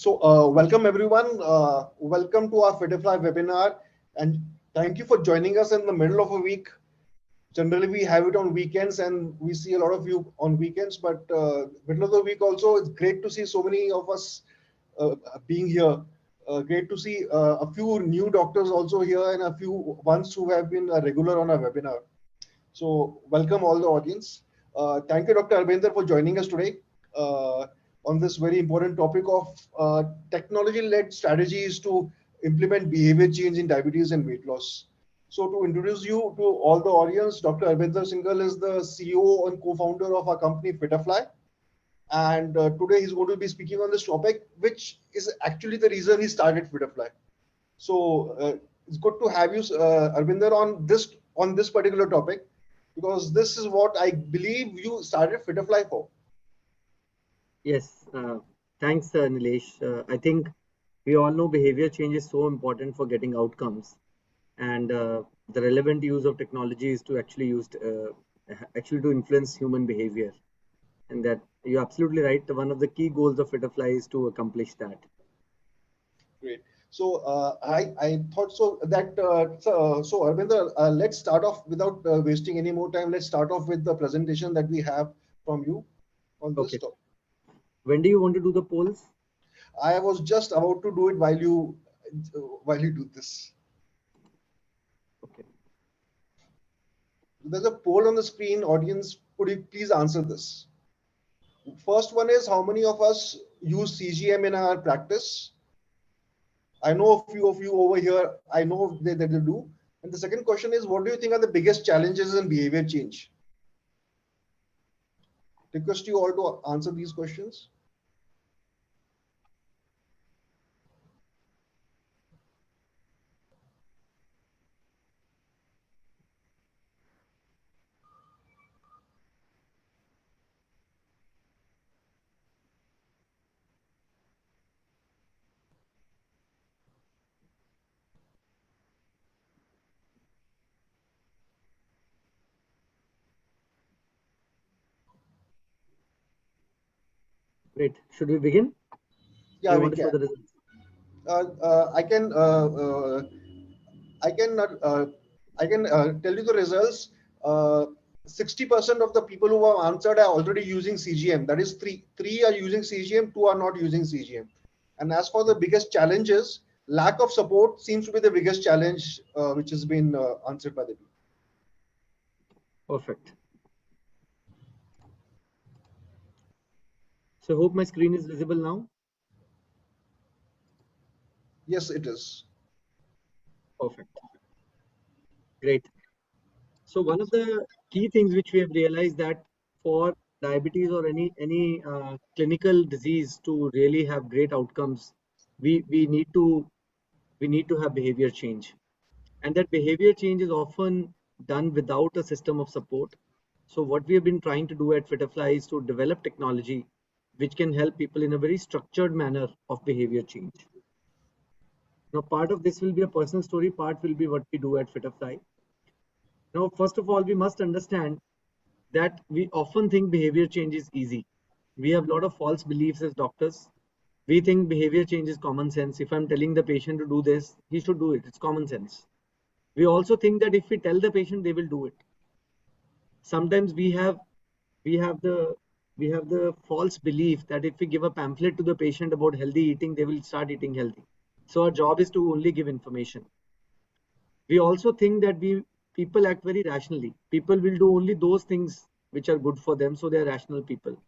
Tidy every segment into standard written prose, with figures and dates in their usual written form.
Welcome everyone. Welcome to our Fitterfly webinar, and thank you for joining us in the middle of a week. Generally, we have it on weekends, and we see a lot of you on weekends. But middle of the week also, it's great to see so many of us being here. Great to see a few new doctors also here, and a few ones who have been regular on our webinar. So, welcome all the audience. Thank you, Dr. Arbinder, for joining us today. On this very important topic of technology-led strategies to implement behavior change in diabetes and weight loss. So to introduce you to all the audience, Dr. Arbinder Singal is the CEO and co-founder of our company Fitterfly. And today he's going to be speaking on this topic, which is actually the reason he started Fitterfly. So it's good to have you, Arbinder, on this particular topic, because this is what I believe you started Fitterfly for. Yes, thanks, Neelesh. I think we all know behavior change is so important for getting outcomes, and the relevant use of technology is to actually to influence human behavior, and that you're absolutely right. One of the key goals of Fitterfly is to accomplish that. Great. So I thought so that so Arvinder, let's start off without wasting any more time. Let's start off with the presentation that we have from you on this topic. When do you want to do the polls? I was just about to do it while you do this. Okay. There's a poll on the screen. Audience, could you please answer this? First one is, how many of us use CGM in our practice? I know a few of you over here. I know that they do. And the second question is, what do you think are the biggest challenges in behavior change? Request you all to answer these questions. Great. Should we begin? Yeah, we can. I can tell you the results. 60% of the people who have answered are already using CGM. That is three are using CGM, 2 are not using CGM. And as for the biggest challenges, lack of support seems to be the biggest challenge, which has been answered by the people. Perfect. So I hope my screen is visible now. Yes, it is. Perfect. Great. So one of the key things which we have realized that for diabetes or any clinical disease to really have great outcomes, we need to have behavior change, and that behavior change is often done without a system of support. So what we have been trying to do at Fitterfly is to develop technology which can help people in a very structured manner of behavior change. Now, part of this will be a personal story, part will be what we do at Fitterfly. Now, first of all, we must understand that we often think behavior change is easy. We have a lot of false beliefs as doctors. We think behavior change is common sense. If I'm telling the patient to do this, he should do it. It's common sense. We also think that if we tell the patient, they will do it. Sometimes we have the false belief that if we give a pamphlet to the patient about healthy eating, they will start eating healthy. So our job is to only give information. We also think that people act very rationally. People will do only those things which are good for them, so they are rational people.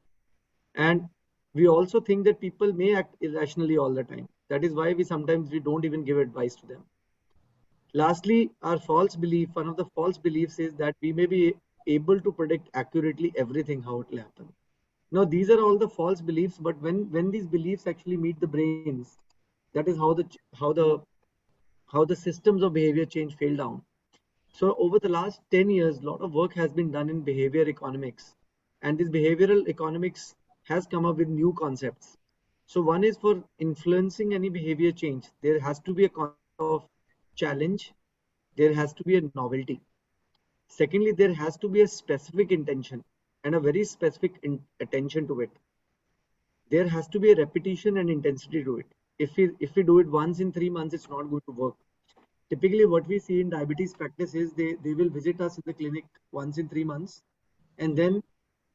And we also think that people may act irrationally all the time. That is why sometimes we don't even give advice to them. Lastly, one of the false beliefs is that we may be able to predict accurately everything, how it will happen. Now, these are all the false beliefs, but when these beliefs actually meet the brains, that is how the systems of behavior change fail down. So over the last 10 years, a lot of work has been done in behavior economics, and this behavioral economics has come up with new concepts. So one is, for influencing any behavior change, there has to be a concept of challenge, there has to be a novelty. Secondly, there has to be a specific intention and a very specific attention to it. there has to be a repetition and intensity to it. If we do it once in 3 months, it's not going to work. Typically, what we see in diabetes practice is they will visit us in the clinic once in 3 months, and then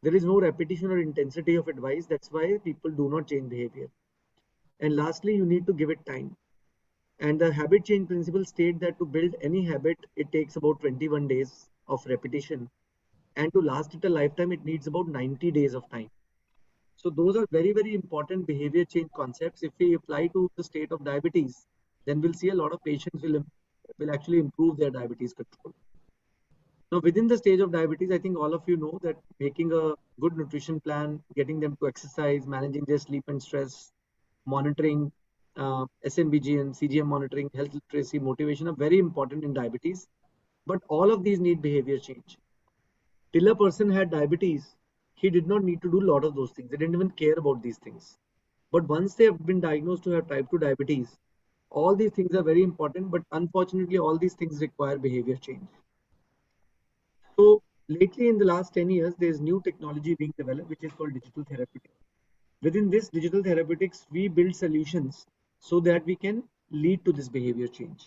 there is no repetition or intensity of advice. That's why people do not change behavior. And lastly, you need to give it time. And the habit change principle state that to build any habit, it takes about 21 days of repetition. And to last it a lifetime, it needs about 90 days of time. So those are very, very important behavior change concepts. If we apply to the state of diabetes, then we'll see a lot of patients will actually improve their diabetes control. Now, within the stage of diabetes, I think all of you know that making a good nutrition plan, getting them to exercise, managing their sleep and stress, monitoring SMBG and CGM monitoring, health literacy, motivation are very important in diabetes. But all of these need behavior change. Till a person had diabetes, he did not need to do a lot of those things. They didn't even care about these things. But once they have been diagnosed to have type 2 diabetes, all these things are very important. But unfortunately, all these things require behavior change. So lately, in the last 10 years, there's new technology being developed, which is called digital therapeutics. Within this digital therapeutics, we build solutions so that we can lead to this behavior change.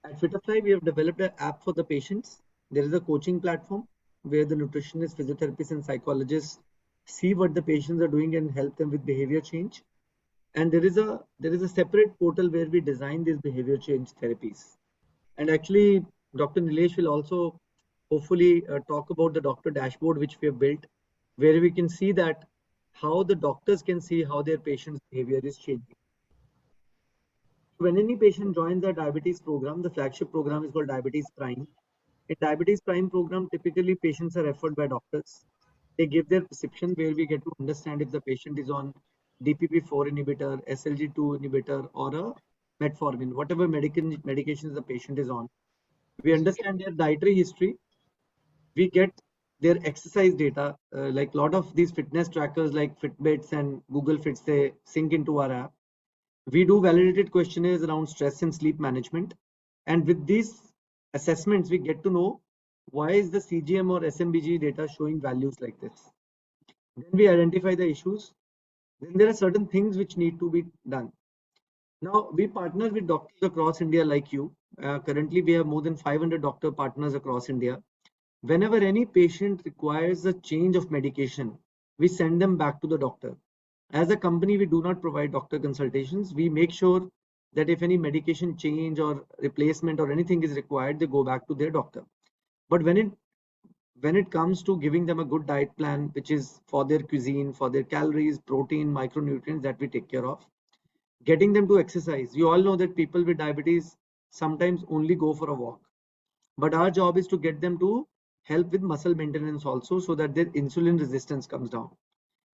At Fitterfly, we have developed an app for the patients. There is a coaching platform where the nutritionists, physiotherapists, and psychologists see what the patients are doing and help them with behavior change. And there is a separate portal where we design these behavior change therapies. And actually, Dr. Neelesh will also hopefully talk about the doctor dashboard which we have built, where we can see that how the doctors can see how their patient's behavior is changing. When any patient joins our diabetes program, the flagship program is called Diabetes Prime. In Diabetes Prime program, typically patients are referred by doctors. They give their prescription where we get to understand if the patient is on DPP-4 inhibitor, SLG2 inhibitor, or a metformin, whatever medications the patient is on. We understand their dietary history. We get their exercise data, like a lot of these fitness trackers like Fitbits and Google Fits, they sync into our app. We do validated questionnaires around stress and sleep management. And with these assessments, we get to know why is the CGM or SMBG data showing values like this. Then we identify the issues. Then there are certain things which need to be done. Now, we partner with doctors across India like you. Currently, we have more than 500 doctor partners across India. Whenever any patient requires a change of medication, we send them back to the doctor. As a company, we do not provide doctor consultations. We make sure that if any medication change or replacement or anything is required, they go back to their doctor. But when it comes to giving them a good diet plan, which is for their cuisine, for their calories, protein, micronutrients that we take care of, getting them to exercise. You all know that people with diabetes sometimes only go for a walk. But our job is to get them to help with muscle maintenance also so that their insulin resistance comes down.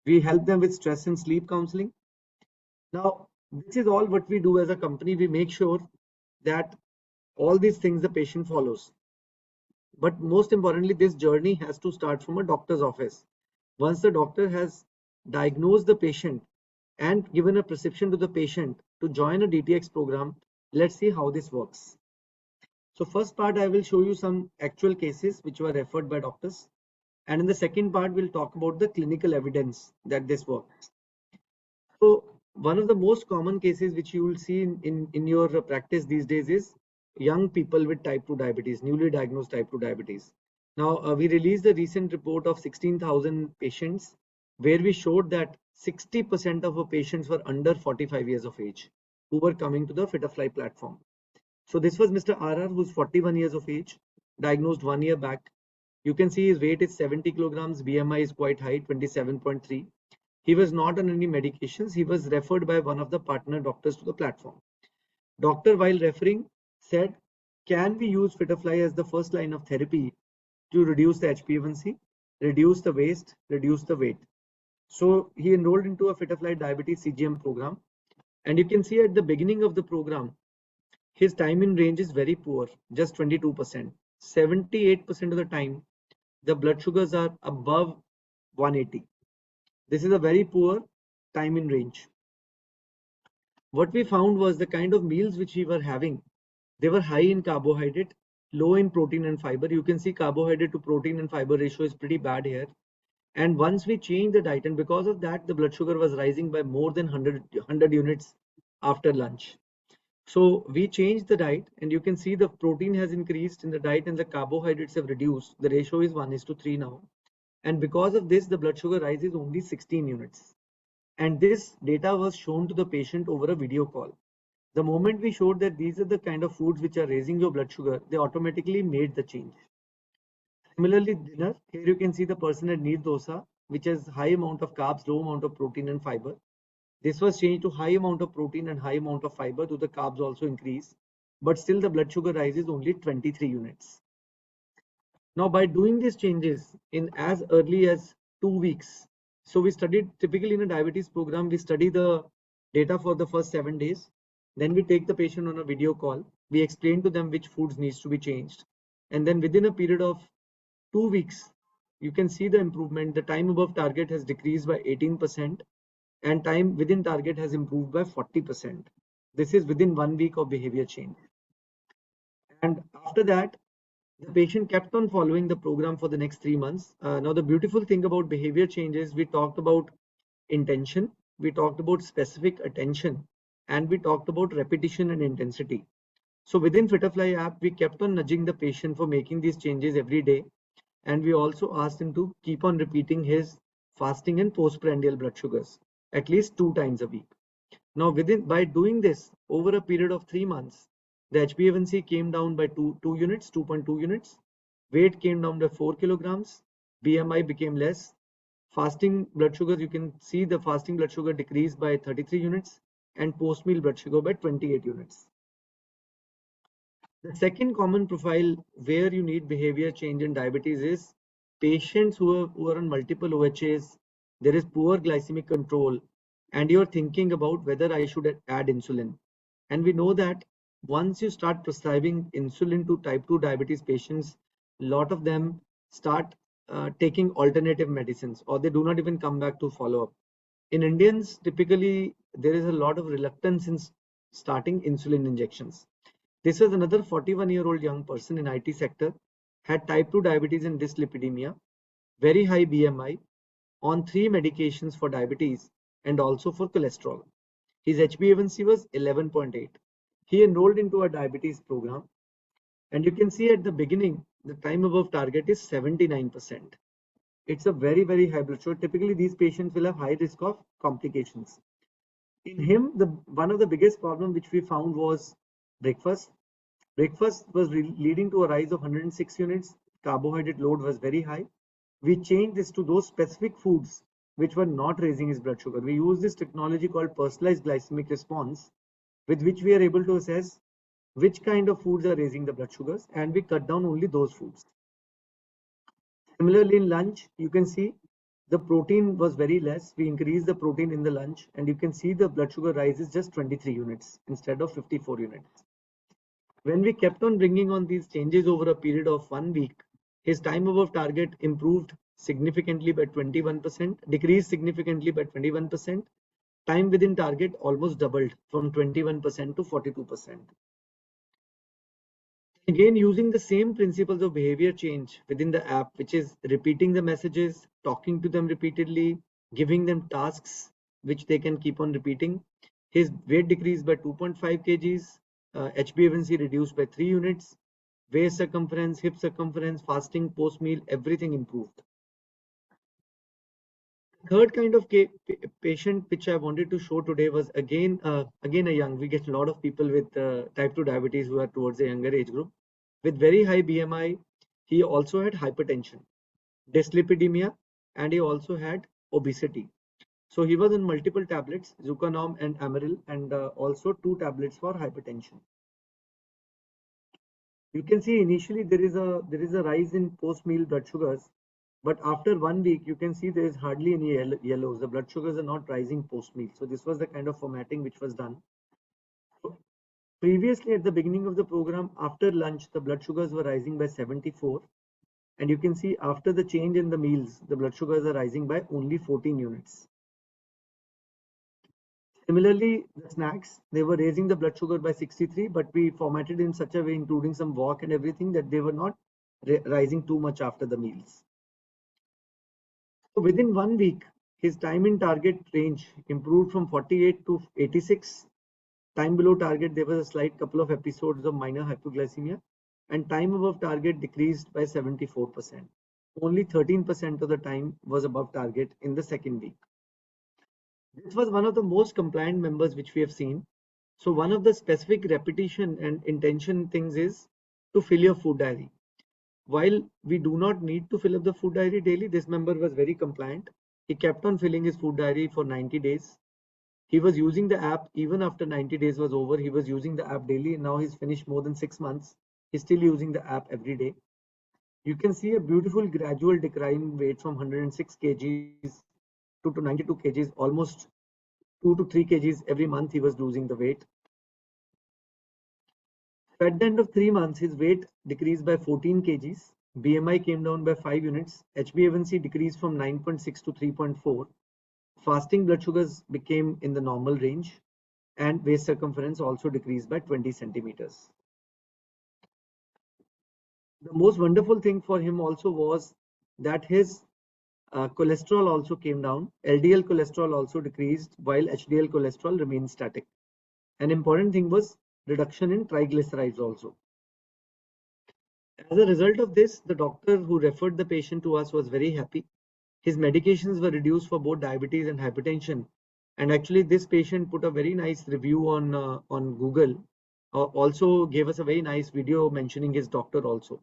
We help them with stress and sleep counseling. Now, this is all what we do as a company. We make sure that all these things the patient follows. But most importantly, this journey has to start from a doctor's office. Once the doctor has diagnosed the patient and given a prescription to the patient to join a DTX program, let's see how this works. So first part, I will show you some actual cases which were referred by doctors. And in the second part, we'll talk about the clinical evidence that this works. So one of the most common cases which you will see in your practice these days is young people with type 2 diabetes, newly diagnosed type 2 diabetes. Now, we released a recent report of 16,000 patients where we showed that 60% of our patients were under 45 years of age who were coming to the Fitterfly platform. So this was Mr. RR, who's 41 years of age, diagnosed 1 year back. You can see his weight is 70 kilograms, BMI is quite high, 27.3. He was not on any medications. He was referred by one of the partner doctors to the platform. Doctor, while referring, said, can we use Fitterfly as the first line of therapy to reduce the HbA1c, reduce the waste, reduce the weight? So he enrolled into a Fitterfly diabetes CGM program. And you can see at the beginning of the program, his time in range is very poor, just 22%. 78% of the time, the blood sugars are above 180. This is a very poor time in range. What we found was the kind of meals which we were having, they were high in carbohydrate, low in protein and fiber. You can see carbohydrate to protein and fiber ratio is pretty bad here. And once we changed the diet, and because of that, the blood sugar was rising by more than 100 units after lunch. So we changed the diet, and you can see the protein has increased in the diet and the carbohydrates have reduced. The ratio is 1:3 now. And because of this, the blood sugar rise is only 16 units. And this data was shown to the patient over a video call. The moment we showed that these are the kind of foods which are raising your blood sugar, they automatically made the change. Similarly, dinner, here you can see the person had neer dosa, which has high amount of carbs, low amount of protein and fiber. This was changed to high amount of protein and high amount of fiber, though the carbs also increase, but still the blood sugar rises only 23 units. Now, by doing these changes in as early as 2 weeks, so we studied typically in a diabetes program, we study the data for the first 7 days. Then we take the patient on a video call. We explain to them which foods needs to be changed. And then within a period of 2 weeks, you can see the improvement. The time above target has decreased by 18% and time within target has improved by 40%. This is within 1 week of behavior change. And after that, the patient kept on following the program for the next 3 months. Now, the beautiful thing about behavior changes, we talked about intention, we talked about specific attention, and we talked about repetition and intensity. So within Fitterfly app, we kept on nudging the patient for making these changes every day. And we also asked him to keep on repeating his fasting and postprandial blood sugars at least 2 times a week. Now, by doing this over a period of 3 months, the HbA1c came down by 2.2 units. Weight came down by 4 kilograms. BMI became less. Fasting blood sugars, you can see the fasting blood sugar decreased by 33 units and post meal blood sugar by 28 units. The second common profile where you need behavior change in diabetes is patients who are on multiple OHAs, there is poor glycemic control, and you're thinking about whether I should add insulin. And we know that once you start prescribing insulin to type 2 diabetes patients, a lot of them start taking alternative medicines or they do not even come back to follow up. In Indians, typically, there is a lot of reluctance in starting insulin injections. This was another 41-year-old young person in IT sector, had type 2 diabetes and dyslipidemia, very high BMI, on 3 medications for diabetes and also for cholesterol. His HbA1c was 11.8. He enrolled into a diabetes program, and you can see at the beginning, the time above target is 79%. It's a very, very high blood sugar. Typically, these patients will have high risk of complications. In him, one of the biggest problem which we found was breakfast. Breakfast was leading to a rise of 106 units. Carbohydrate load was very high. We changed this to those specific foods which were not raising his blood sugar. We use this technology called personalized glycemic response, with which we are able to assess which kind of foods are raising the blood sugars, and we cut down only those foods. Similarly, in lunch, you can see the protein was very less. We increased the protein in the lunch, and you can see the blood sugar rises just 23 units instead of 54 units. When we kept on bringing on these changes over a period of 1 week, his time above target improved significantly by 21%, decreased significantly by 21%. Time within target almost doubled from 21% to 42%. Again, using the same principles of behavior change within the app, which is repeating the messages, talking to them repeatedly, giving them tasks which they can keep on repeating. His weight decreased by 2.5 kgs, HbA1c reduced by 3 units, waist circumference, hip circumference, fasting, post meal, everything improved. Third kind of patient which I wanted to show today was again a young. We get a lot of people with type 2 diabetes who are towards a younger age group. With very high BMI, he also had hypertension, dyslipidemia, and he also had obesity. So he was on multiple tablets, Zucanom and Amaryl, and also 2 tablets for hypertension. You can see initially there is a rise in post meal blood sugars, but after 1 week you can see there is hardly any yellows. The blood sugars are not rising post meal. So this was the kind of formatting which was done. Previously, at the beginning of the program, after lunch, the blood sugars were rising by 74. And you can see after the change in the meals, the blood sugars are rising by only 14 units. Similarly, the snacks, they were raising the blood sugar by 63, but we formatted in such a way, including some walk and everything, that they were not rising too much after the meals. So within 1 week, his time in target range improved from 48 to 86. Time below target, there was a slight couple of episodes of minor hypoglycemia, and time above target decreased by 74%. Only 13% of the time was above target in the second week. This was one of the most compliant members which we have seen. So one of the specific repetition and intention things is to fill your food diary. While we do not need to fill up the food diary daily, this member was very compliant. He kept on filling his food diary for 90 days. He was using the app even after 90 days was over. He was using the app daily, and now he's finished more than 6 months. He's still using the app every day. You can see a beautiful gradual decline in weight from 106 kgs to 92 kgs, almost 2 to 3 kgs every month he was losing the weight. At the end of 3 months, his weight decreased by 14 kgs. BMI came down by 5 units. HbA1c decreased from 9.6 to 3.4. Fasting blood sugars became in the normal range, and waist circumference also decreased by 20 centimeters. The most wonderful thing for him also was that his cholesterol also came down. LDL cholesterol also decreased while HDL cholesterol remained static. An important thing was reduction in triglycerides also. As a result of this, the doctor who referred the patient to us was very happy. His medications were reduced for both diabetes and hypertension. And actually, this patient put a very nice review on Google. Also gave us a very nice video mentioning his doctor also.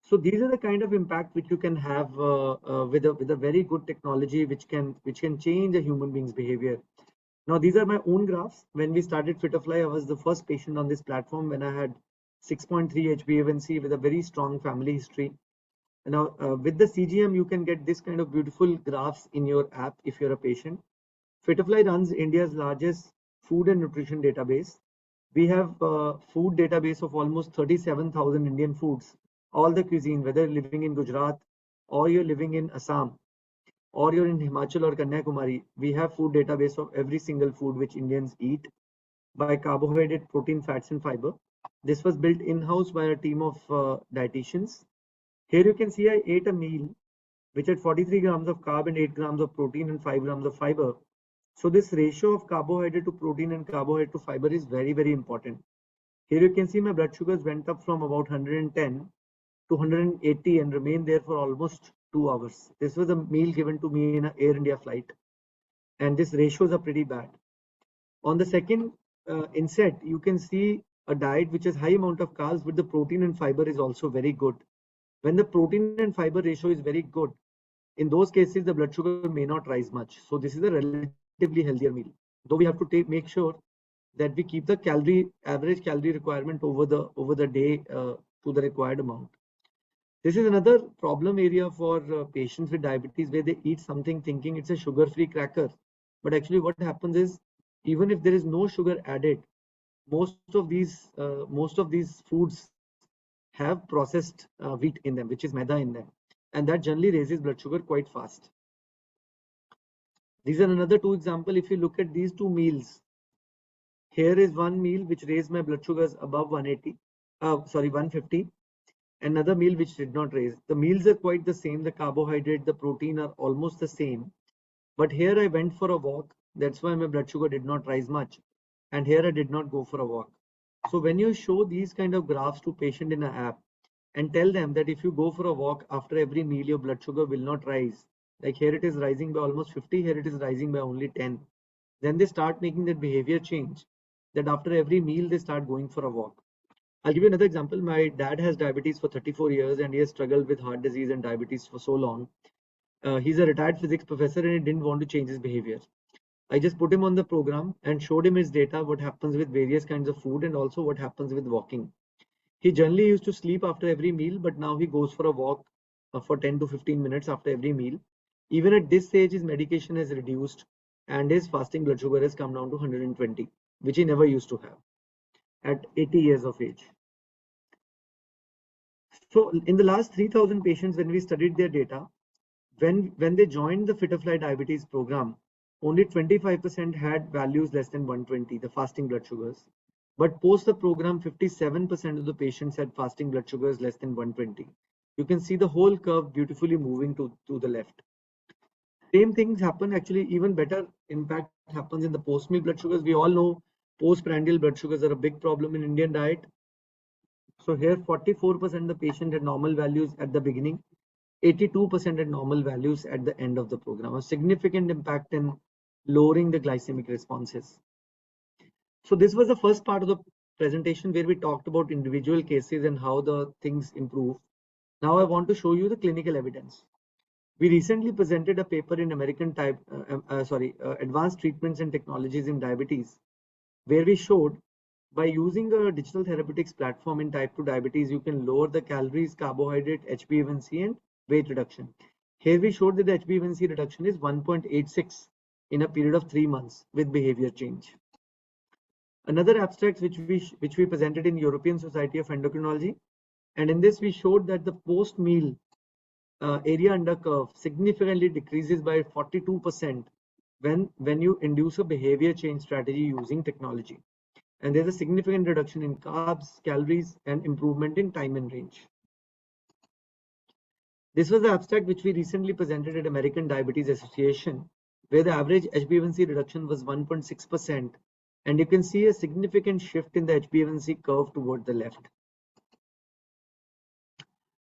So these are the kind of impact which you can have with a very good technology which can change a human being's behavior. Now these are my own graphs. When we started Fitterfly, I was the first patient on this platform when I had 6.3 HbA1c with a very strong family history. Now with the CGM, you can get this kind of beautiful graphs in your app if you're a patient. Fitterfly runs India's largest food and nutrition database. We have a food database of almost 37,000 Indian foods, all the cuisine, whether you're living in Gujarat or you're living in Assam or you're in Himachal or Kanyakumari. We have food database of every single food which Indians eat by carbohydrate, protein, fats, and fiber. This was built in-house by a team of dietitians. Here you can see I ate a meal which had 43 grams of carb and 8 grams of protein and 5 grams of fiber. So this ratio of carbohydrate to protein and carbohydrate to fiber is very, very important. Here you can see my blood sugars went up from about 110 to 180 and remained there for almost 2 hours. This was a meal given to me in an Air India flight. And these ratios are pretty bad. On the second inset, you can see a diet which has high amount of carbs, but the protein and fiber is also very good. When the protein and fiber ratio is very good, in those cases, the blood sugar may not rise much. So this is a relatively healthier meal. Though we have to make sure that we keep the average calorie requirement over the day to the required amount. This is another problem area for patients with diabetes where they eat something thinking it's a sugar-free cracker. But actually what happens is, even if there is no sugar added, most of these foods have processed wheat in them, which is maida in them. And that generally raises blood sugar quite fast. These are another two examples. If you look at these two meals, here is one meal which raised my blood sugars above 150. Another meal which did not raise. The meals are quite the same. The carbohydrate, the protein are almost the same. But here I went for a walk. That's why my blood sugar did not rise much. And here I did not go for a walk. So when you show these kind of graphs to patient in an app and tell them that if you go for a walk after every meal, your blood sugar will not rise. Like here it is rising by almost 50, here it is rising by only 10. Then they start making that behavior change, that after every meal, they start going for a walk. I'll give you another example. My dad has diabetes for 34 years and he has struggled with heart disease and diabetes for so long. He's a retired physics professor and he didn't want to change his behavior. I just put him on the program and showed him his data, what happens with various kinds of food and also what happens with walking. He generally used to sleep after every meal, but now he goes for a walk for 10 to 15 minutes after every meal. Even at this stage, his medication has reduced and his fasting blood sugar has come down to 120, which he never used to have at 80 years of age. So in the last 3,000 patients, when we studied their data, when they joined the Fitterfly diabetes program, only 25% had values less than 120, the fasting blood sugars. But post the program, 57% of the patients had fasting blood sugars less than 120. You can see the whole curve beautifully moving to the left. Same things happen, actually even better impact happens in the post-meal blood sugars. We all know postprandial blood sugars are a big problem in Indian diet. So here 44% of the patient had normal values at the beginning, 82% had normal values at the end of the program. A significant impact in lowering the glycemic responses. So this was the first part of the presentation where we talked about individual cases and how the things improve. Now I want to show you the clinical evidence. We recently presented a paper in Advanced Treatments and Technologies in Diabetes, where we showed by using a digital therapeutics platform in type 2 diabetes, you can lower the calories, carbohydrate, HbA1c, and weight reduction. Here we showed that the HbA1c reduction is 1.86 in a period of 3 months with behavior change. Another abstract which we presented in European Society of Endocrinology, and in this we showed that the post-meal area under curve significantly decreases by 42% when you induce a behavior change strategy using technology. And there's a significant reduction in carbs, calories, and improvement in time and range. This was the abstract which we recently presented at American Diabetes Association, where the average HbA1c reduction was 1.6%, and you can see a significant shift in the HbA1c curve toward the left.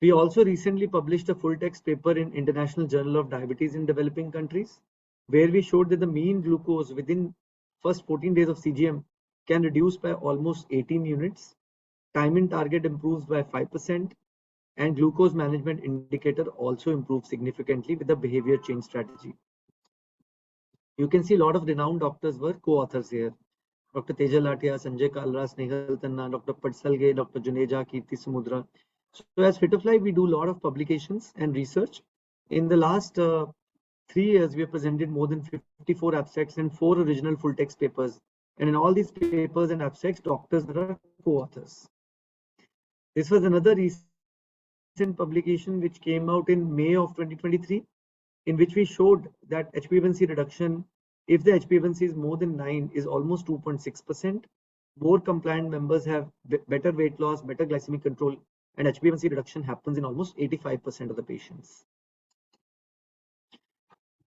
We also recently published a full text paper in International Journal of Diabetes in Developing Countries, where we showed that the mean glucose within first 14 days of CGM can reduce by almost 18 units, time in target improves by 5%, and glucose management indicator also improves significantly with the behavior change strategy. You can see a lot of renowned doctors were co-authors here. Dr. Tejal Latia, Sanjay Kalra, Snehal Tanna, Dr. Patsalge, Dr. Juneja, Kirti Samudra. So as Fitterfly, we do a lot of publications and research. In the last 3 years, we have presented more than 54 abstracts and 4 original full text papers. And in all these papers and abstracts, doctors are co-authors. This was another recent publication which came out in May of 2023, in which we showed that HbA1c reduction, if the HbA1c is more than 9, is almost 2.6%. More compliant members have better weight loss, better glycemic control, and HbA1c reduction happens in almost 85% of the patients.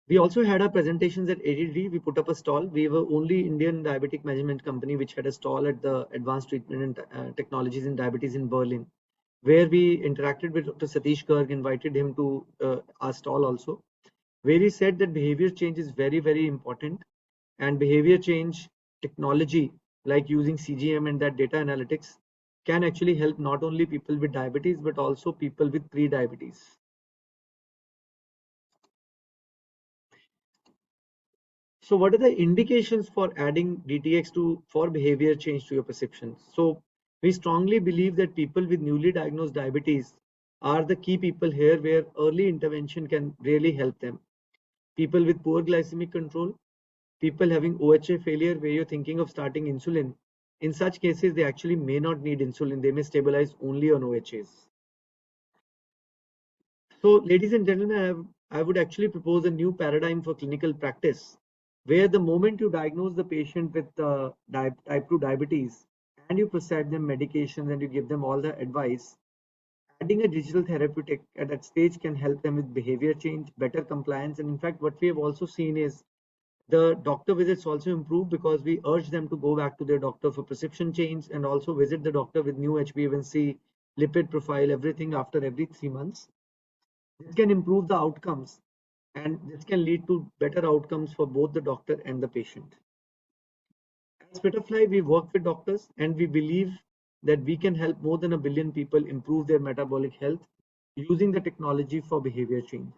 We also had our presentations at ADD. We put up a stall. We were only Indian diabetic management company which had a stall at the Advanced Treatment and Technologies in Diabetes in Berlin, where we interacted with Dr. Satish Garg, invited him to our stall also, where he said that behavior change is very, very important, and behavior change technology like using CGM and that data analytics can actually help not only people with diabetes but also people with pre-diabetes. So what are the indications for adding DTX for behavior change to your prescriptions? So we strongly believe that people with newly diagnosed diabetes are the key people here, where early intervention can really help them. People with poor glycemic control, people having OHA failure where you're thinking of starting insulin. In such cases, they actually may not need insulin. They may stabilize only on OHAs. So ladies and gentlemen, I would actually propose a new paradigm for clinical practice, where the moment you diagnose the patient with type 2 diabetes and you prescribe them medications and you give them all the advice, adding a digital therapeutic at that stage can help them with behavior change, better compliance. And in fact, what we have also seen is the doctor visits also improve, because we urge them to go back to their doctor for prescription change and also visit the doctor with new HbA1c, lipid profile, everything after every 3 months. This can improve the outcomes, and this can lead to better outcomes for both the doctor and the patient. As Fitterfly, we work with doctors, and we believe that we can help more than 1 billion people improve their metabolic health using the technology for behavior change.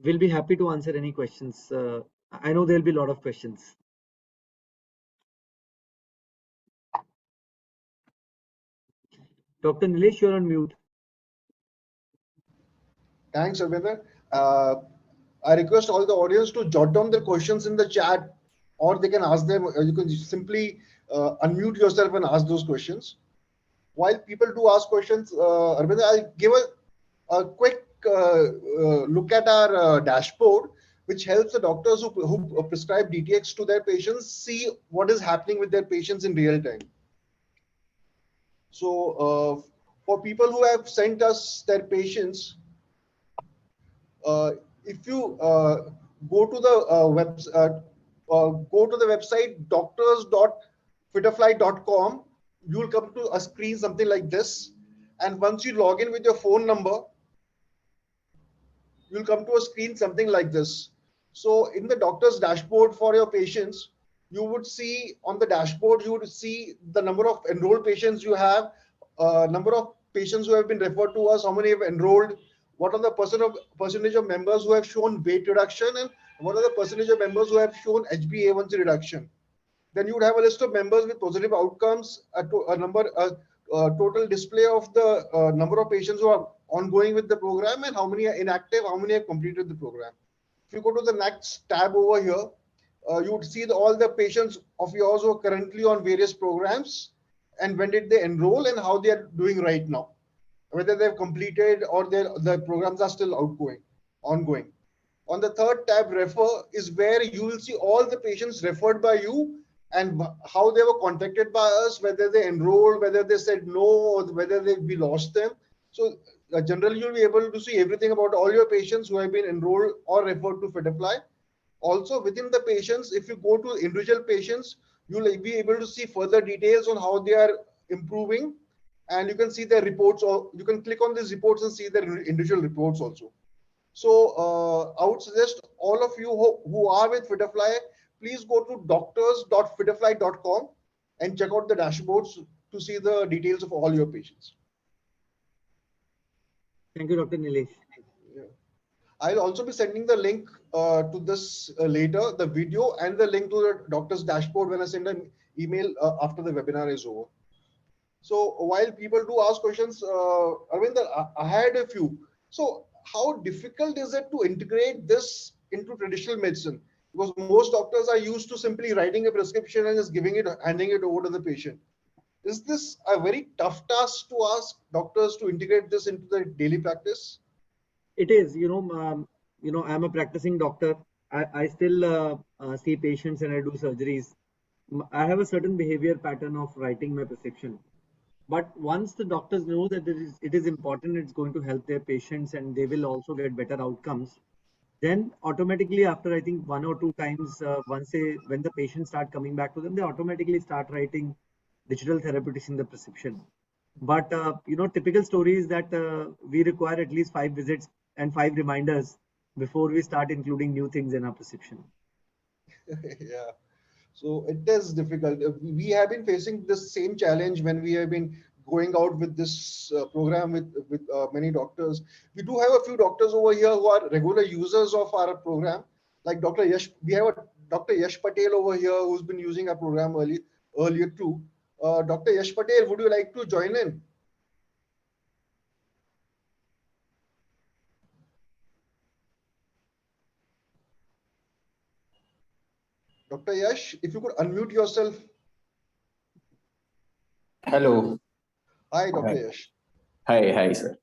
We'll be happy to answer any questions. I know there'll be a lot of questions. Dr. Neelesh, you're on mute. Thanks, Arbinder. I request all the audience to jot down their questions in the chat, or they can ask them. You can simply unmute yourself and ask those questions. While people do ask questions, Arbinder, I'll give a quick look at our dashboard, which helps the doctors who prescribe DTX to their patients see what is happening with their patients in real time. So for people who have sent us their patients, If you go to the website doctors.fitterfly.com, you will come to a screen something like this. And once you log in with your phone number, you'll come to a screen something like this. So in the doctor's dashboard for your patients, you would see on the dashboard, you would see the number of enrolled patients you have, number of patients who have been referred to us, how many have enrolled, what are the percentage of members who have shown weight reduction, and what are the percentage of members who have shown HbA1c reduction. Then you would have a list of members with positive outcomes, a total display of the number of patients who are ongoing with the program and how many are inactive, how many have completed the program. If you go to the next tab over here, you would see all the patients of yours who are currently on various programs and when did they enroll and how they are doing right now, whether they've completed or the programs are still ongoing. On the third tab, refer, is where you will see all the patients referred by you and how they were contacted by us, whether they enrolled, whether they said no, or whether we lost them. So generally, you'll be able to see everything about all your patients who have been enrolled or referred to Fitterfly. Also, within the patients, if you go to individual patients, you'll be able to see further details on how they are improving, and you can see their reports, or you can click on these reports and see their individual reports also. So I would suggest all of you who are with Fitterfly, please go to doctors.fitterfly.com and check out the dashboards to see the details of all your patients. Thank you, Dr. Neelesh. Yeah. I'll also be sending the link to this later, the video and the link to the doctor's dashboard when I send an email after the webinar is over. So while people do ask questions, Arvinder, I had a few. So how difficult is it to integrate this into traditional medicine? Because most doctors are used to simply writing a prescription and just handing it over to the patient. Is this a very tough task to ask doctors to integrate this into their daily practice? It is, I'm a practicing doctor. I still see patients and I do surgeries. I have a certain behavior pattern of writing my prescription. But once the doctors know that it is important, it's going to help their patients and they will also get better outcomes, then automatically after I think 1 or 2 times, when the patients start coming back to them, they automatically start writing digital therapeutics in the prescription. But typical story is that we require at least 5 visits and 5 reminders before we start including new things in our prescription. Yeah. So it is difficult. We have been facing this same challenge when we have been going out with this program with many doctors. We do have a few doctors over here who are regular users of our program, like Dr. Yash. We have a Dr. Yash Patel over here who's been using our program earlier too. Dr. Yash Patel, would you like to join in? Dr. Yash, if you could unmute yourself. Hello. Hi, Dr. Hi, Yash. hi, sir.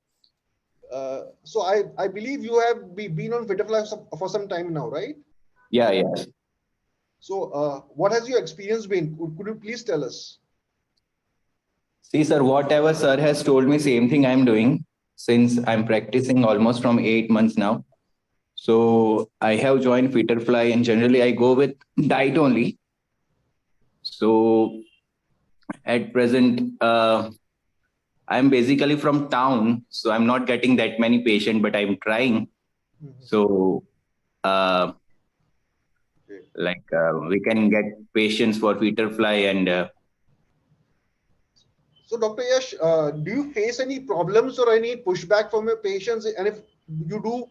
So I believe you have been on Fitterfly for some time now, right? Yeah. So what has your experience been? Could you please tell us? See, sir, whatever sir has told me, same thing I'm doing since I'm practicing almost from 8 months now. So I have joined Fitterfly and generally I go with diet only. So at present, I'm basically from town, so I'm not getting that many patients, but I'm trying. So we can get patients for Fitterfly and. So Dr. Yash, do you face any problems or any pushback from your patients? And if you do,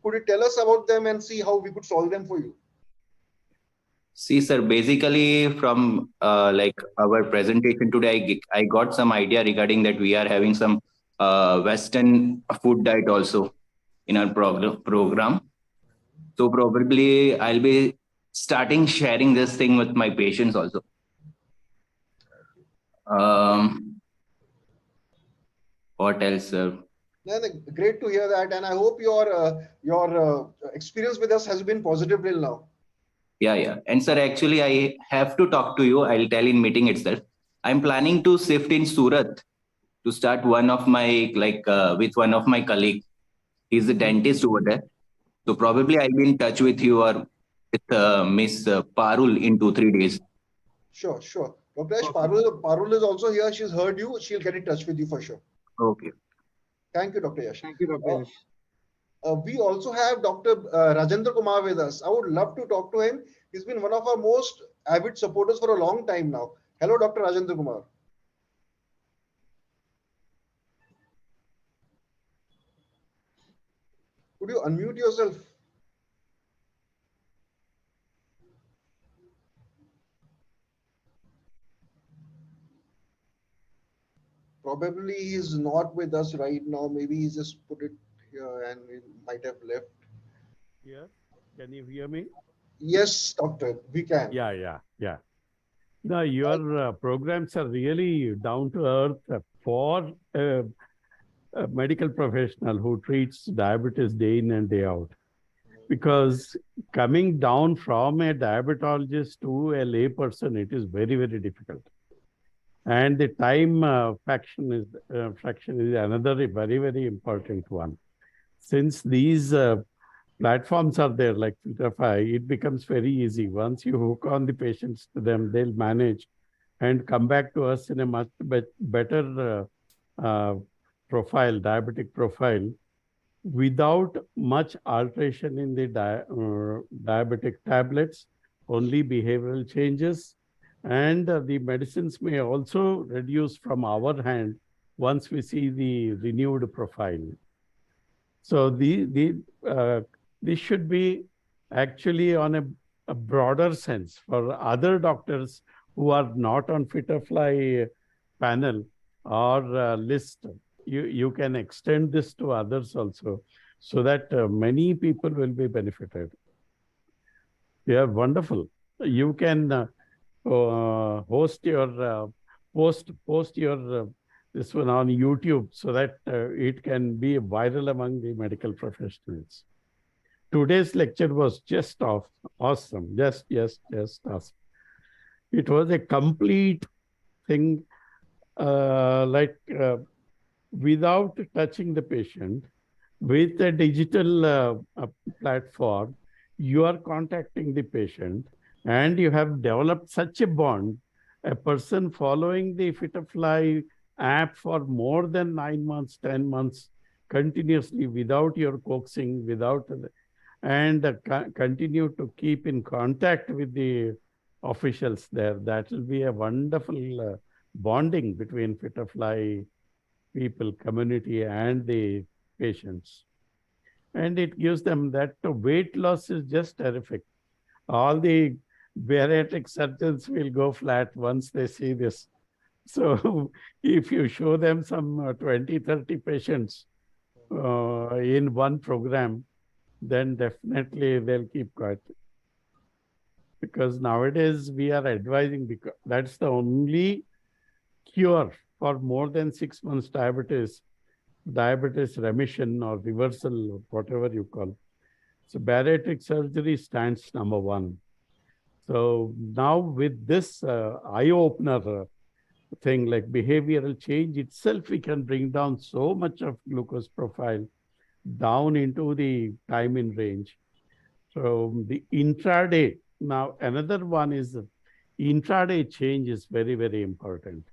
could you tell us about them and see how we could solve them for you? See, sir, basically from our presentation today, I got some idea regarding that we are having some Western food diet also in our program. So probably I'll be starting sharing this thing with my patients also. What else, sir? Great to hear that, and I hope your experience with us has been positive till now. Yeah. And sir, actually, I have to talk to you. I'll tell in meeting itself. I'm planning to shift in Surat to start one of my with one of my colleague. He's a dentist over there. So probably I'll be in touch with you or with Miss Parul in 2-3 days. Sure, sure. Dr. Yash, Perfect. Parul is also here. She's heard you. She'll get in touch with you for sure. Okay. Thank you, Dr. Yash. Thank you, Dr. Yash. We also have Dr. Rajendra Kumar with us. I would love to talk to him. He's been one of our most avid supporters for a long time now. Hello, Dr. Rajendra Kumar. Could you unmute yourself? Probably he's not with us right now. Maybe he just put it here and he might have left. Yes. Can you hear me? Yes, doctor, we can. Yeah. No, your programs are really down to earth for a medical professional who treats diabetes day in and day out. Because coming down from a diabetologist to a lay person, it is very, very difficult. And the time fraction is another very, very important one. Since these platforms are there like Fitterfly, it becomes very easy. Once you hook on the patients to them, they'll manage and come back to us in a much better profile, diabetic profile, without much alteration in the diabetic tablets, only behavioral changes. And the medicines may also reduce from our hand once we see the renewed profile. So this should be actually on a broader sense for other doctors who are not on Fitterfly panel or list. You can extend this to others also, so that many people will be benefited. They are wonderful. You can host your post your this one on YouTube so that it can be viral among the medical professionals. Today's lecture was just awesome. Just awesome. It was a complete thing, without touching the patient, with a digital platform, you are contacting the patient and you have developed such a bond. A person following the Fitterfly app for more than 9 months, 10 months continuously without your coaxing, continue to keep in contact with the officials there. That will be a wonderful bonding between Fitterfly people, community, and the patients. And it gives them that weight loss is just terrific. All the bariatric surgeons will go flat once they see this. So if you show them some 20, 30 patients in one program, then definitely they'll keep quiet. Because nowadays we are advising, because that's the only cure for more than 6 months diabetes remission or reversal, or whatever you call. So bariatric surgery stands number one. So now with this eye-opener thing like behavioral change itself, we can bring down so much of glucose profile down into the time in range. So the intraday, now another one is intraday change is very, very important.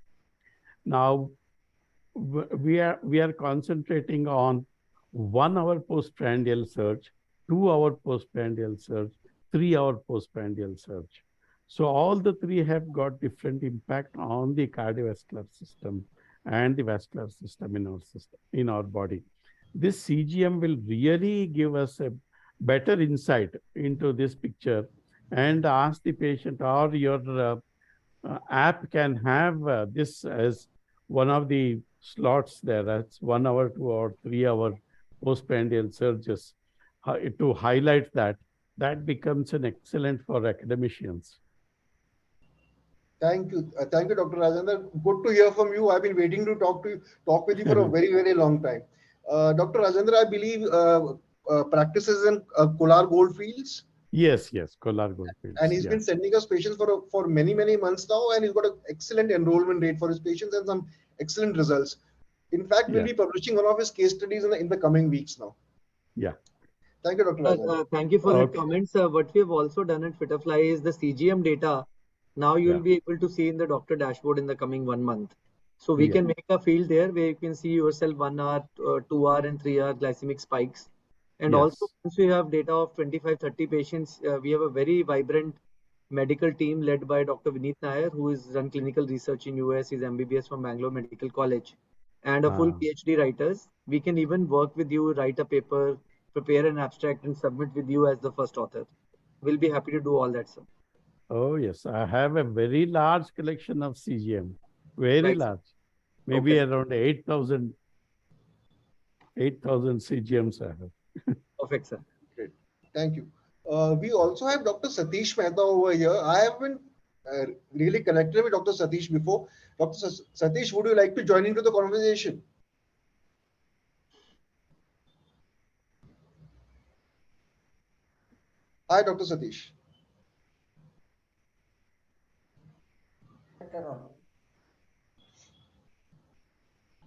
Now we are concentrating on 1 hour postprandial surge, 2 hour postprandial surge, 3 hour postprandial surge. So all the three have got different impact on the cardiovascular system and the vascular system in our body. This CGM will really give us a better insight into this picture, and ask the patient, or your app can have this as one of the slots there. That's 1 hour, 2 hour, 3 hour postprandial surges to highlight that. That becomes an excellent for academicians. Thank you, Dr. Rajendra. Good to hear from you. I've been waiting to talk with you for a very, very long time. Dr. Rajendra, I believe practices in Kolar Goldfields. Yes, Kolar Goldfields. And he's been sending us patients for many, many months now, and he's got an excellent enrollment rate for his patients and some excellent results. In fact, we'll be publishing one of his case studies in the coming weeks now. Yeah. Thank you, Dr. Rajan. Thank you for that Okay. comments. What we have also done at Fitterfly is the CGM data. Now you will be able to see in the doctor dashboard in the coming 1 month. So we can make a field there where you can see yourself 1 hour, 2 hour and 3 hour glycemic spikes. And also Yes. once we have data of 25, 30 patients, we have a very vibrant medical team led by Dr. Vineet Nair, who is run clinical research in US. He's MBBS from Bangalore Medical College, and a full Ah. PhD writers. We can even work with you, write a paper, prepare an abstract, and submit with you as the first author. We'll be happy to do all that, sir. Oh, yes. I have a very large collection of CGM. Very Right. large. Maybe around 8,000 CGMs I have. Perfect, sir. Great. Thank you. We also have Dr. Satish Mehta over here. I haven't really connected with Dr. Satish before. Dr. Satish, would you like to join into the conversation? Hi, Dr. Satish.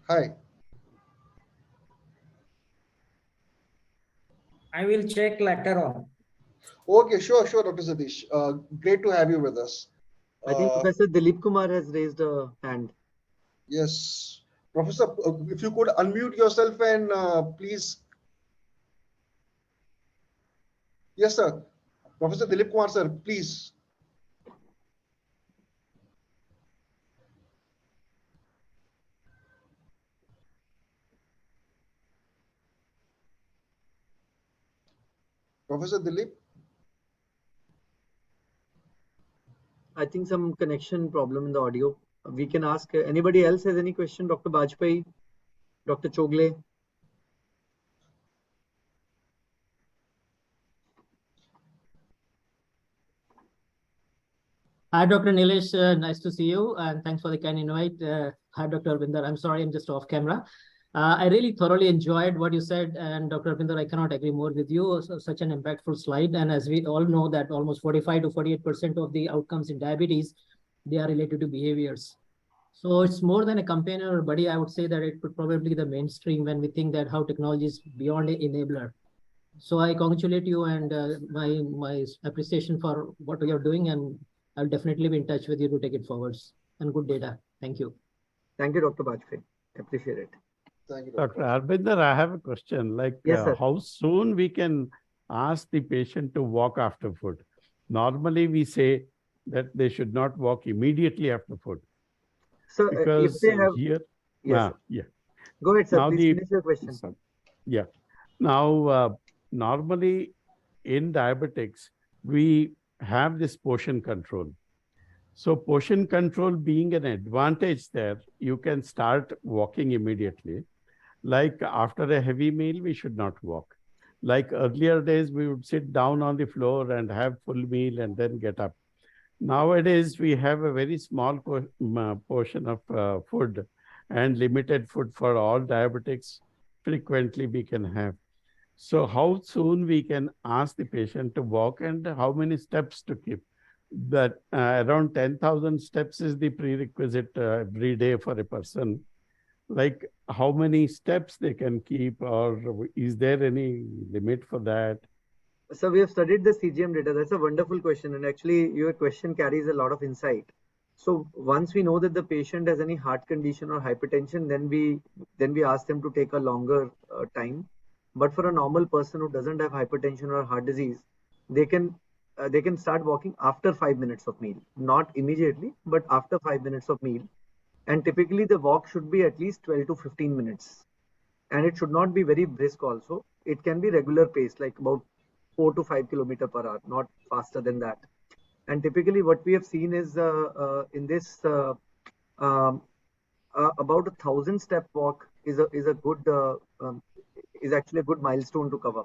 Hi. I will check later on. Okay, sure, Dr. Satish. Great to have you with us. I think Professor Dilip Kumar has raised a hand. Yes. Professor, if you could unmute yourself and please. Yes, sir. Professor Dilip Kumar, sir, please. Professor Dilip? I think some connection problem in the audio. We can ask anybody else has any question, Dr. Bajpai, Dr. Chogle. Hi, Dr. Neelesh. Nice to see you, and thanks for the kind invite. Hi, Dr. Arbinder. I'm sorry, I'm just off camera. I really thoroughly enjoyed what you said, and Dr. Arbinder, I cannot agree more with you. Such an impactful slide, and as we all know that almost 45 to 48% of the outcomes in diabetes, they are related to behaviors. So it's more than a companion or buddy. I would say that it could probably be the mainstream when we think that how technology is beyond an enabler. So I congratulate you and my appreciation for what you're doing, and I'll definitely be in touch with you to take it forwards. And good data. Thank you. Thank you, Dr. Bajpai. Appreciate it. Thank you, Dr. Arbinder, I have a question. Yes, sir. How soon we can ask the patient to walk after food? Normally, we say that they should not walk immediately after food. So Because if they have, here, yes, yeah. go ahead, sir. Now Please finish your question. Yeah. Now, normally in diabetics, we have this portion control. So portion control being an advantage there, you can start walking immediately. Like after a heavy meal, we should not walk. Like earlier days, we would sit down on the floor and have full meal and then get up. Nowadays, we have a very small portion of food and limited food for all diabetics. Frequently, we can have. So how soon we can ask the patient to walk and how many steps to keep? That around 10,000 steps is the prerequisite every day for a person. Like how many steps they can keep, or is there any limit for that? So we have studied the CGM data. That's a wonderful question. And actually your question carries a lot of insight. So once we know that the patient has any heart condition or hypertension, then we ask them to take a longer time. But for a normal person who doesn't have hypertension or heart disease, they can start walking after 5 minutes of meal, not immediately, but after 5 minutes of meal. And typically the walk should be at least 12 to 15 minutes. And it should not be very brisk also. It can be regular pace, like about 4 to 5 kilometer per hour, not faster than that. And typically what we have seen is in this um, about 1,000 step walk is a good is actually a good milestone to cover.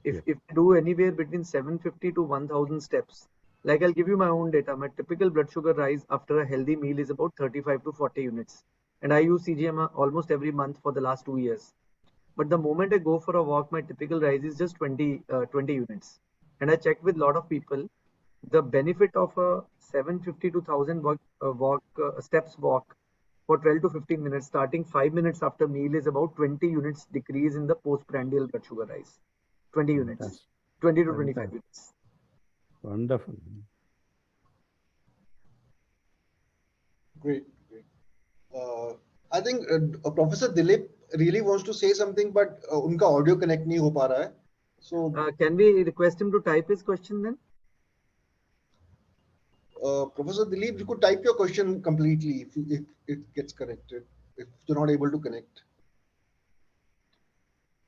If Yeah. if you do anywhere between 750 to 1,000 steps, like I'll give you my own data. My typical blood sugar rise after a healthy meal is about 35 to 40 units, and I use CGM almost every month for the last 2 years. But the moment I go for a walk, my typical rise is just 20 units. And I checked with a lot of people. The benefit of a 750 to 1,000 steps walk for 12 to 15 minutes, starting 5 minutes after meal, is about 20 units decrease in the postprandial blood sugar rise. 20 units, Fantastic. 20 to 25 units. Wonderful. Great. I think Professor Dilip really wants to say something, but उनका audio connect नहीं हो पा रहा है. So Can we request him to type his question then? Professor Dilip, you could type your question completely if it gets connected. If you're not able to connect.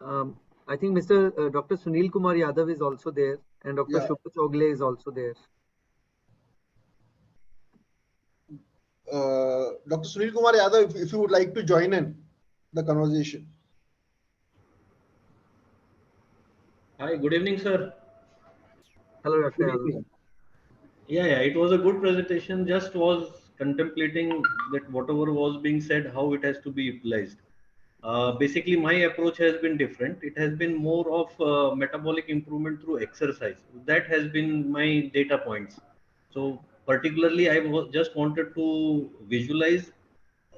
I think Mr. Dr. Sunil Kumar Yadav is also there, and Dr. Yeah. Shubha Chogle is also there. Dr. Sunil Kumar Yadav, if you would like to join in the conversation. Hi, good evening, sir. Hello, Dr. Good Yadav. evening. Yeah, it was a good presentation. Just was contemplating that whatever was being said, how it has to be utilized. Basically, my approach has been different. It has been more of metabolic improvement through exercise. That has been my data points. So, particularly, just wanted to visualize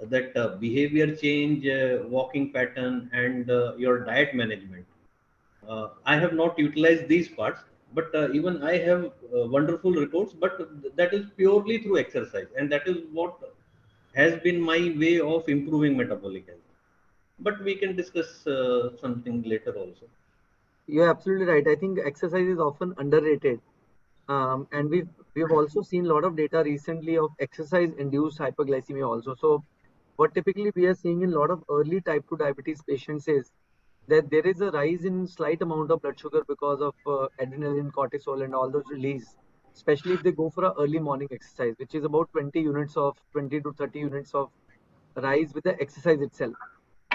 that behavior change, walking pattern, and your diet management. I have not utilized these parts, but even I have wonderful reports, but that is purely through exercise, and that is what has been my way of improving metabolic health. But we can discuss something later also. You're absolutely right. I think exercise is often underrated. And we've also seen a lot of data recently of exercise-induced hyperglycemia also. So what typically we are seeing in a lot of early type 2 diabetes patients is that there is a rise in slight amount of blood sugar because of adrenaline, cortisol, and all those release, especially if they go for an early morning exercise, which is about 20 to 30 units of rise with the exercise itself.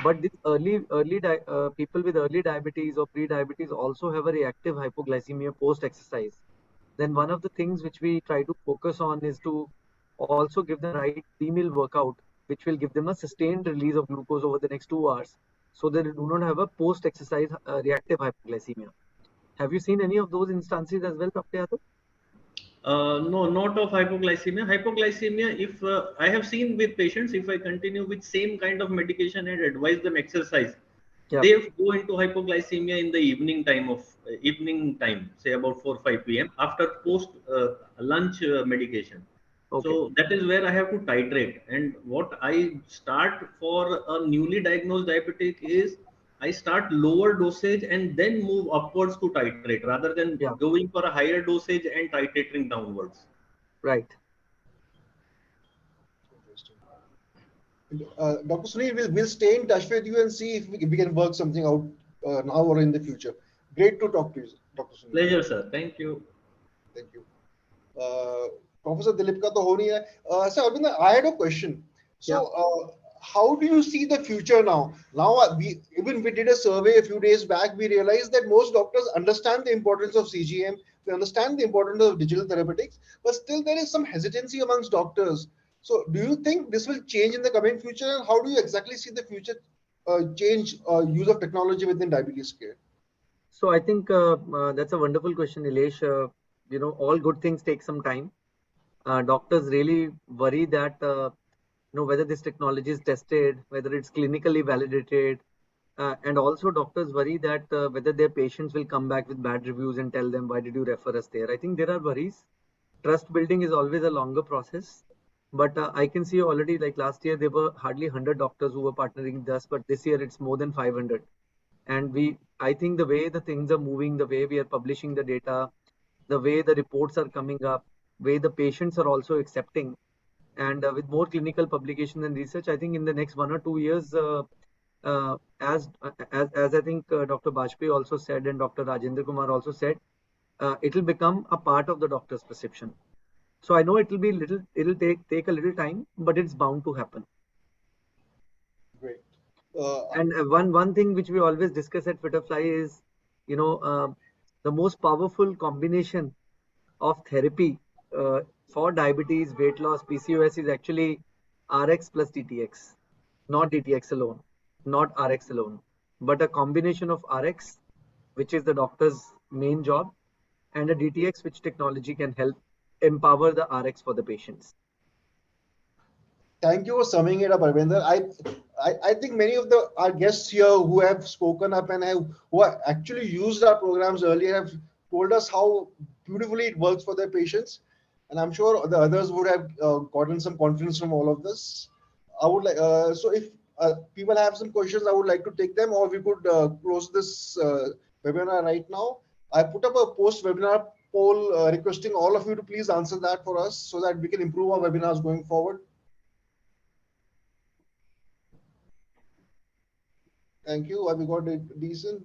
But these people with early diabetes or pre-diabetes also have a reactive hypoglycemia post-exercise. Then one of the things which we try to focus on is to also give the right pre-meal workout, which will give them a sustained release of glucose over the next 2 hours, so that they do not have a post-exercise reactive hypoglycemia. Have you seen any of those instances as well, Dr. Yadav? No, not of hypoglycemia. Hypoglycemia, if I have seen with patients, if I continue with same kind of medication and advise them exercise, Yeah. they go into hypoglycemia in the evening time, say about 4-5 p.m. after post lunch medication. Okay. So that is where I have to titrate. And what I start for a newly diagnosed diabetic is I start lower dosage and then move upwards to titrate rather than Yeah. going for a higher dosage and titrating downwards. Right. Dr. Sunil, we'll stay in touch with you and see if we can work something out now or in the future. Great to talk to you, Dr. Sunil. Pleasure, sir. Thank you. Thank you. Professor Dilip ka to ho nahi hai. Sir, Arbinder, I had a question. So, how do you see the future now? Now, we did a survey a few days back. We realized that most doctors understand the importance of CGM. They understand the importance of digital therapeutics, but still there is some hesitancy amongst doctors. So, do you think this will change in the coming future? And how do you exactly see the future change use of technology within diabetes care? So I think that's a wonderful question, Neelesh. All good things take some time. Doctors really worry that whether this technology is tested, whether it's clinically validated, and also doctors worry that whether their patients will come back with bad reviews and tell them, why did you refer us there? I think there are worries. Trust building is always a longer process, but I can see already, like last year there were hardly 100 doctors who were partnering with us, but this year it's more than 500. And I think the way the things are moving, the way we are publishing the data, the way the reports are coming up, way the patients are also accepting, and with more clinical publication and research, I think in the next 1 or 2 years, as I think Dr. Bajpayee also said and Dr. Rajendra Kumar also said, it will become a part of the doctor's prescription. So I know it'll take a little time, but it's bound to happen. Great. And one thing which we always discuss at Fitterfly is, the most powerful combination of therapy for diabetes, weight loss, PCOS is actually RX plus DTX, not DTX alone, not RX alone, but a combination of RX, which is the doctor's main job, and a DTX, which technology can help empower the RX for the patients. Thank you for summing it up, Arvinder. I think many of our guests here who have spoken up and who have actually used our programs earlier have told us how beautifully it works for their patients, and I'm sure the others would have gotten some confidence from all of this. I would like so if people have some questions, I would like to take them, or we could close this webinar right now. I put up a post-webinar poll requesting all of you to please answer that for us so that we can improve our webinars going forward. Thank you. We got a decent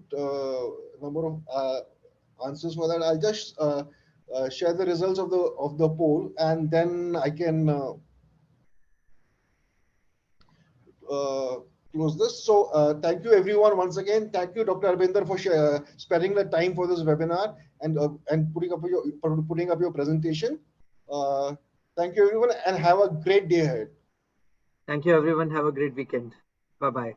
number of answers for that. I'll just share the results of the poll, and then I can close this. So thank you everyone once again. Thank you, Dr. Arbinder, for sparing the time for this webinar and putting up your presentation. Thank you everyone, and have a great day ahead. Thank you everyone. Have a great weekend. Bye bye.